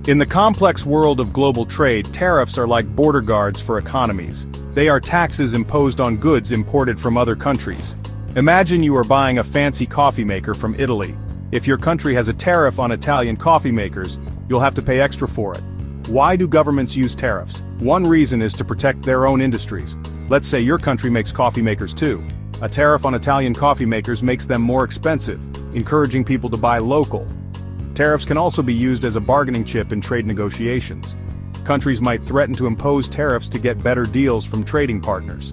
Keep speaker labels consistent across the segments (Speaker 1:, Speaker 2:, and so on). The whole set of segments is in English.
Speaker 1: In the complex world of global trade, tariffs are like border guards for economies. They are taxes imposed on goods imported from other countries. Imagine you are buying a fancy coffee maker from Italy. If your country has a tariff on Italian coffee makers, you'll have to pay extra for it. Why do governments use tariffs? One reason is to protect their own industries. Let's say your country makes coffee makers too. A tariff on Italian coffee makers makes them more expensive, encouraging people to buy local. Tariffs can also be used as a bargaining chip in trade negotiations. Countries might threaten to impose tariffs to get better deals from trading partners.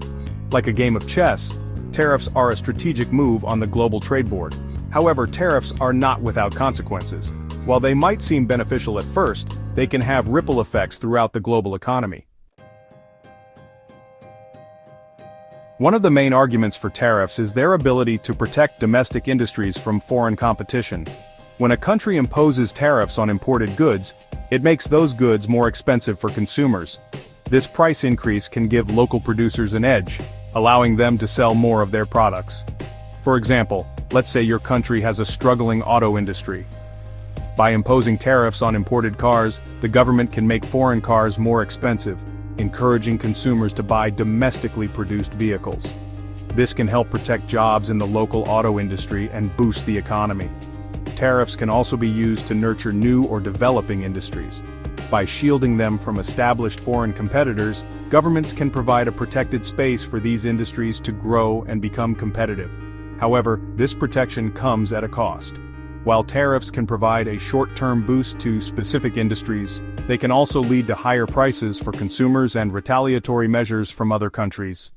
Speaker 1: Like a game of chess, tariffs are a strategic move on the global trade board. However, tariffs are not without consequences. While they might seem beneficial at first, they can have ripple effects throughout the global economy. One of the main arguments for tariffs is their ability to protect domestic industries from foreign competition. When a country imposes tariffs on imported goods, it makes those goods more expensive for consumers. This price increase can give local producers an edge, allowing them to sell more of their products. For example, let's say your country has a struggling auto industry. By imposing tariffs on imported cars, the government can make foreign cars more expensive, encouraging consumers to buy domestically produced vehicles. This can help protect jobs in the local auto industry and boost the economy. Tariffs can also be used to nurture new or developing industries. By shielding them from established foreign competitors, governments can provide a protected space for these industries to grow and become competitive. However, this protection comes at a cost. While tariffs can provide a short-term boost to specific industries, they can also lead to higher prices for consumers and retaliatory measures from other countries.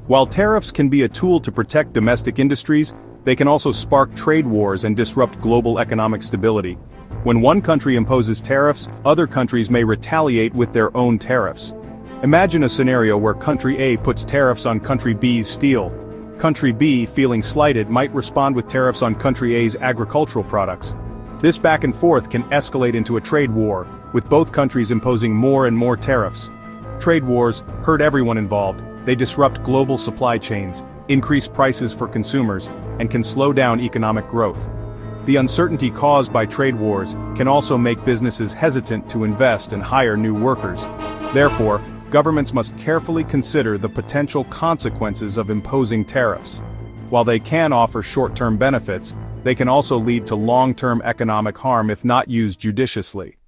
Speaker 1: While tariffs can be a tool to protect domestic industries, they can also spark trade wars and disrupt global economic stability. When one country imposes tariffs, other countries may retaliate with their own tariffs. Imagine a scenario where country A puts tariffs on country B's steel. Country B, feeling slighted, might respond with tariffs on country A's agricultural products. This back and forth can escalate into a trade war, with both countries imposing more and more tariffs. Trade wars hurt everyone involved. They disrupt global supply chains, increase prices for consumers, and can slow down economic growth. The uncertainty caused by trade wars can also make businesses hesitant to invest and hire new workers. Therefore, governments must carefully consider the potential consequences of imposing tariffs. While they can offer short-term benefits, they can also lead to long-term economic harm if not used judiciously.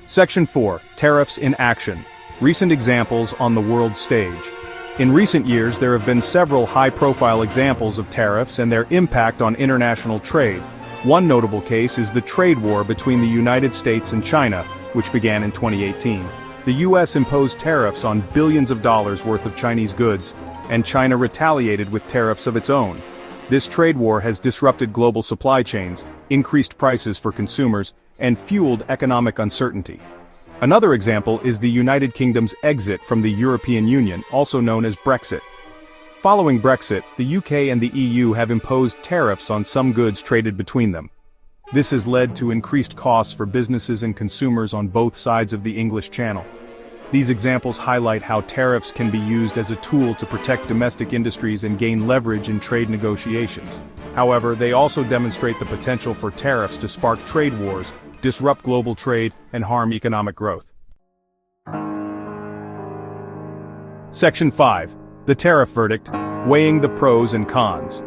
Speaker 1: Section 4. Tariffs in action. Recent examples on the world stage. In recent years, there have been several high-profile examples of tariffs and their impact on international trade. One notable case is the trade war between the United States and China, which began in 2018. The U.S. imposed tariffs on billions of dollars worth of Chinese goods, and China retaliated with tariffs of its own. This trade war has disrupted global supply chains, increased prices for consumers, and fueled economic uncertainty. Another example is the United Kingdom's exit from the European Union, also known as Brexit. Following Brexit, the UK and the EU have imposed tariffs on some goods traded between them. This has led to increased costs for businesses and consumers on both sides of the English Channel. These examples highlight how tariffs can be used as a tool to protect domestic industries and gain leverage in trade negotiations. However, they also demonstrate the potential for tariffs to spark trade wars, disrupt global trade, and harm economic growth. Section 5. The Tariff Verdict, Weighing the Pros and Cons.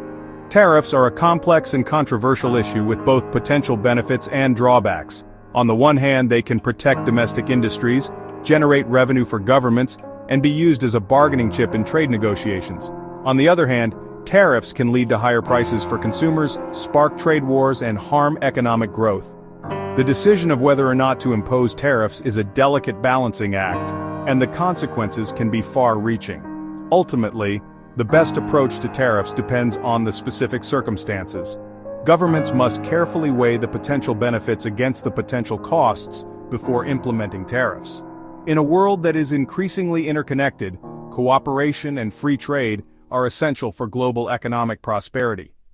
Speaker 1: Tariffs are a complex and controversial issue with both potential benefits and drawbacks. On the one hand, they can protect domestic industries, generate revenue for governments, and be used as a bargaining chip in trade negotiations. On the other hand, tariffs can lead to higher prices for consumers, spark trade wars, and harm economic growth. The decision of whether or not to impose tariffs is a delicate balancing act, and the consequences can be far-reaching. Ultimately, the best approach to tariffs depends on the specific circumstances. Governments must carefully weigh the potential benefits against the potential costs before implementing tariffs. In a world that is increasingly interconnected, cooperation and free trade are essential for global economic prosperity.